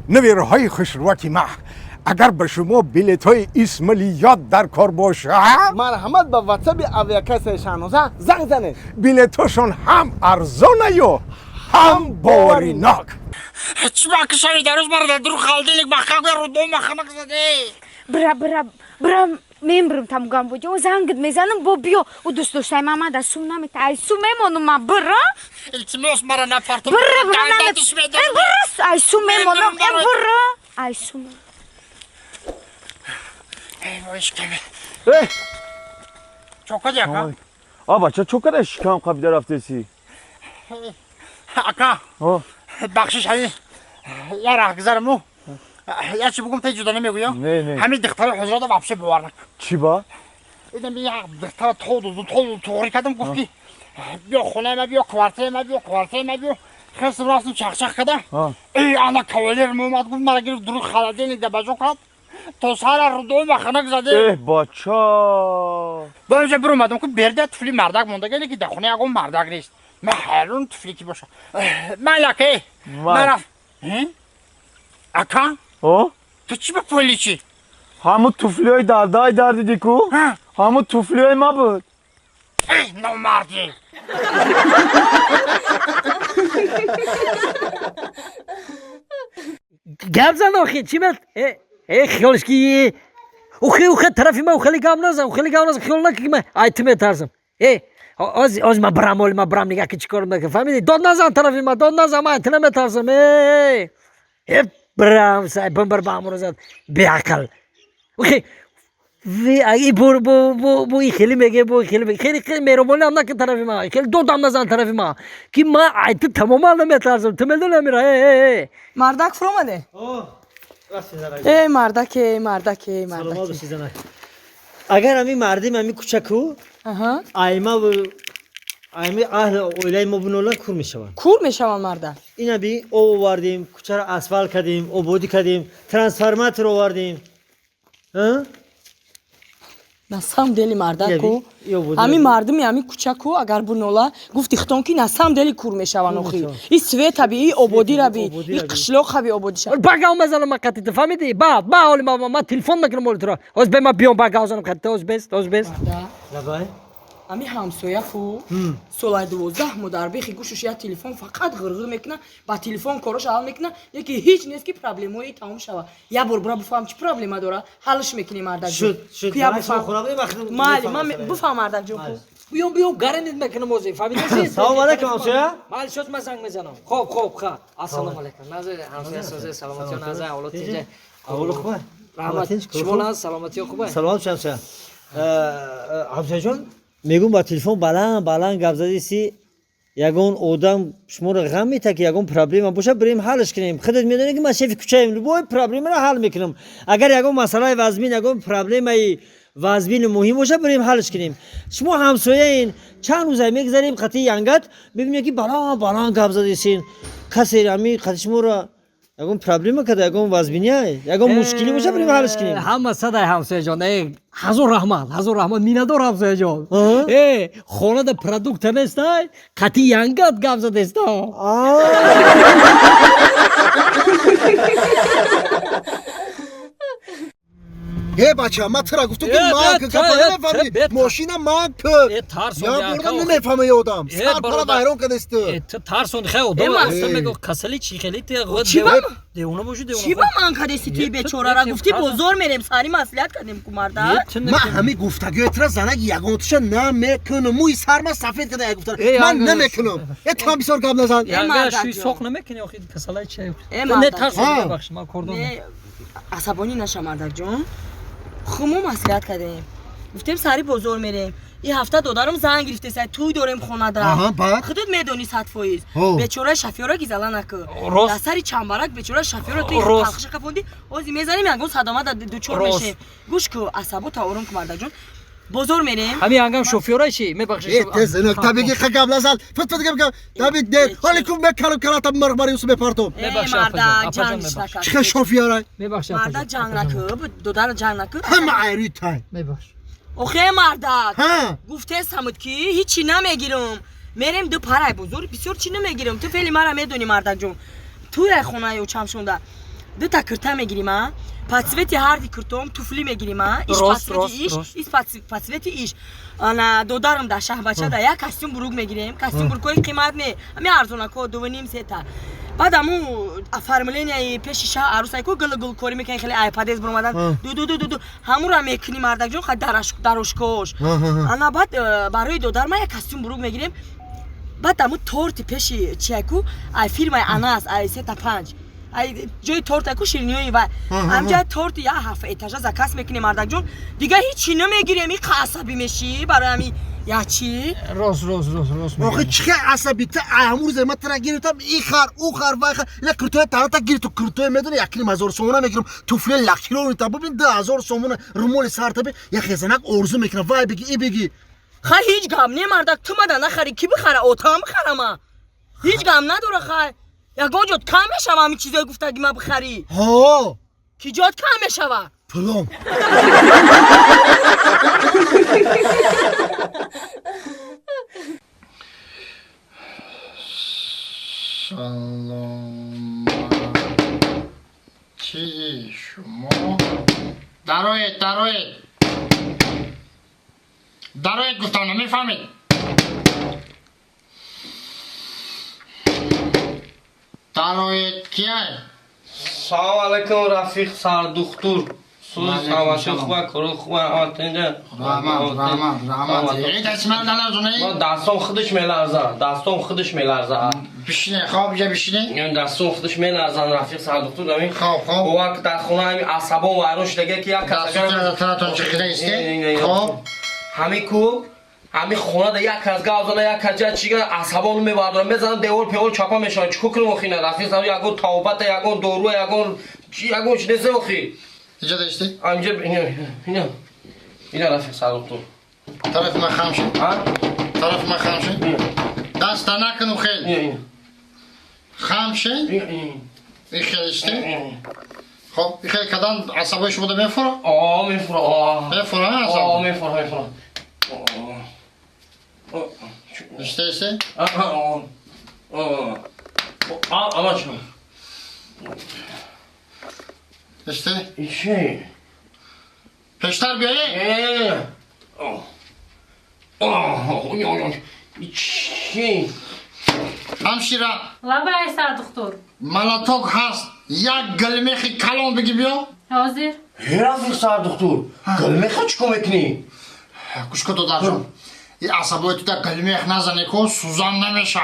نویرهای خسروتی ما اگر به شما بلیط های اسمالیات در کار باشه مرحمت به واتساپ اویاکس شانوزه زنگ زنه بلیط هاشون هم ارزانه یا هم باوریناک چی باکه شوی در روز مرد درو خالدیlik bakak رو دو مخنق زده برا میمرم تمگم بود و زنگت میزنم با بیا و دوست داشتم ماما در سوم نمیت ای سوم میمونم ما برا التماس مرا نفرتم برا ای سوم میمونم برا ای سوم ای باش کمی چوکا دیگه آبا çok kadar şikam kapıda raftesi. Aka ها بخشش هایی یه راه یه چی بگم تا جدا نمیگویم نه همین دختر حضرات وابشه بورنک چی با؟ ایدم بیا دختر توری کردم گفتی بیا خونه ما بیا کوارتر ما بیا خیلی راستم چخ کده ای انا کاولر مومد گفت مرا گیر درو خالدین ده بجو کرد تو سال رو دو مخنک زده بچا با اینجا برو اومدم که برده طفلی مردک مونده گلی که در خونه اگه مردک نیست من حیرون طفلی کی باشه ملکه مرا اکا تو چی به پولی چی؟ همون توفلیای در دیدی کو؟ همون توفلیای ما بود ای نو مردی گپ زن آخی چی مت؟ ای خیالش کی اوخی طرفی ما خیلی گپ نزن خیال نکی من ایتم ترسم ای از ما برام نگاه که چیکار میکنه فهمیدی داد نزن طرفی ما من ایتم ترسم ای برام سای بمبر بامو زد بیعقل اوکی وی ای بو خیلی میگه خیلی میرومونه هم نکن طرفی ما خیلی دو دام نزن طرفی ما که ما ایت تماما نمیترسم تو میدونی میره مردک فرومده ای مردک اگر همی مردیم همی کوچکو ایما و ایمی اهل اولای ما بنولا کور میشوند مردک اینا بی او واردیم کوچه را اسفالت کردیم اوبودی کردیم ترانسفورماتور آوردیم насам дели мардаку ҳамин мардуми ҳамин кӯчаку агар бунола гуфти хитон ки насам дели кур мешаванд охи и света би и ободира би и қишлоқ ҳаби ободи шавад багав мазанам мақатита фаҳмидӣ ба ҳоли ма телефон мекунам оли туро оз бе ма биём багав занам қатита оз бес ҳамин ҳамсояку солаи 12 модар бехи гӯшуш я телефон фақат ғирғир мекуна ба телефон корош ҳал мекуна яки ҳеҷ нест ки проблемои тамом шава я бор бура буфаҳам чӣ проблема дора ҳалш мекунӣ мардак я буфаҳам буфаҳам мардак ҷон بیام گرنید میکنم موزی فهمیدی سلام علیکم همسایه مال شد من زنگ میزنم خوب السلام علیکم نازه همسایه سوزه سلامتی و نازه اولاد تیجه اول خوبه رحمت شما ناز سلامتی خوبه سلامت همسایه همسایه جان میگم با تلفن بلند گپ زدی یگون آدم شما رو غم میده که یگون پرابلم باشه بریم حلش کنیم خودت میدونی که من شیف کوچه ام بو پرابلم رو حل میکنم اگر یگون مسئله وزمین یگون پرابلم وزمین مهم باشه بریم حلش کنیم شما همسایه این چند روز میگذاریم خطی ینگت میبینی که بلند گپ زدی کسی امی خطی شما رو یگون پرابلم کرده یگون وزمینیه یگون مشکلی باشه بریم حلش کنیم همه صدای همسایه جان حضور رحمت مینادور همسایه جان خانه ده پرودوکت نیست قطعی ینگت گپ زده است ای بچه ما ترا گفتم که مارک کپاره نفهمی ماشین مارک یا بردم نمیفهمه یه آدم سر پرا بایرون کده است ترسون خیلی دو اصلا میگو کسلی چی خیلی دیونه بوشو چی با من کده استی توی بیچاره را گفتی بزرگ میریم سری مسئولیت کردیم که مردک من همه گفتگو اترا زنگ یگان توش نمیکنم موی سرما سفید کده گفتن من نمیکنم یه تام بیسار قبل نزن یا شوی سوق نمیکنی آخی کسلی چی نه ترسون ببخش ما کردم عصبانی نشم مردک جان خمو مسئولیت کردیم گفتیم سری بزرگ میریم این هفته دادارم زنگ گرفته سر توی داریم خونه دارم خودت میدونی 100% بیچاره شفیورا گیزالا نکو دستری چنبرک بیچاره شفیورا توی تلخش کفوندی اوزی میزنیم یعنی صدامت دوچور میشه گوش کو عصبو تا آروم کن مردک جون بزرگ میریم همین انگام شوفیورای چی میبخشی تزنک تبیگی قبل از فت گم تبیگ ده حالی کو بکلم کلاتم مرغ یوسف بپرتم مردک جنگ نکن چه شوفیورای میبخشی مردک جنگ نکن دودار جنگ نکن هم عیری تای میبخش اوخه مردک گفته سمت کی هیچی نمیگیرم میریم دو پرای بزرگ بسیار چی نمیگیرم تو فعلی مرا میدونی مردک جون توی خونه و چم شونده دو تا کرتا میگیریم ها پاتسویتی هردی کرتوم توفلی میگیریم ها ایش درست، پاتسویتی ایش درست. ایش پاتسویتی ایش انا دودارم دا شهر بچه دا یا کاستوم بروگ میگیریم کاستوم بروگوی قیمت نه همی ارزونه کو 2.5 سه تا بعد همو فرمولینی پیش شاه عروسای کو گل گل کوری میکنن خیلی آیپادز برمادن دو همو را میکنیم مردک جون خد دروشکوش انا بعد برای دودار ما یک کاستوم بروگ میگیریم بعد همو تورت پیش چیکو ای فیرمای اناس ای سه تا 5 ای جای تورت کو شیرینی و همجا تورت یا هفت اتاژ زکاس میکنیم مردک جون دیگه هیچی نمیگیریم این عصبی میشی برای همی یا چی راست آخه چه عصبی تا امور زحمت را گرفتم این خر او خر و خر اینا کرتوی تا گیر تو کرتوی میدونی 1000 سومون میگیرم توفل لکیرو تا ببین 10000 سومون رمول سر تا یا خزنک ارزو میکنه وای بگی ای بگی خواهی هیچ گام نه مردک تو مدن نخری کی بخره اوتام بخرم هیچ گام نداره خواهی یا گوجت کم میشم همین چیزایی گفته که من بخری ها کی جات کم میشوه پلام سلام چی شما دروید گفتم نمیفهمید دروید کیه؟ سلام علیکم رفیق سر دختور سوز همشه خوبه کرو خوبه آتنجه رحمت این اسمه نلرزونه؟ دستم خودش میلرزه بشینه خواب بیا بشینه دستم خودش میلرزه رفیق سر دختور دمی خواب او وقت در خونه همین عصبان و عروش دیگه که یک دستم تنتون چخیده ایسته خواب همین کو همین خونه ده یک از گازانه یک از جا چیگه عصبان میبردن میزنن دیول پیول چاپا میشن چکو کنم اخینه رفیق سر یکون تاوبت یکون دورو یکون چنیزه اخی اینجا داشتی؟ اینجا اینا رفیق سر دختور طرف ما خامشه دست نکنو خیلی خامشه این خیلیشته خب این خیلی کدام عصبای شما ده میفره؟ میفره نه عصبا؟ میفره اشته؟ اما چون اشته؟ چی؟ پیشتر بیایی؟ چی؟ همشیره لبای سر دکتر ملاتوک هست یک گلمخی کلام بگی بیا حاضر رفیق سر دختور گلمخ چی کم میکنی؟ گوش کن تو در جان این عصبای تو در گلمخ نزنی که سوزان نمیشه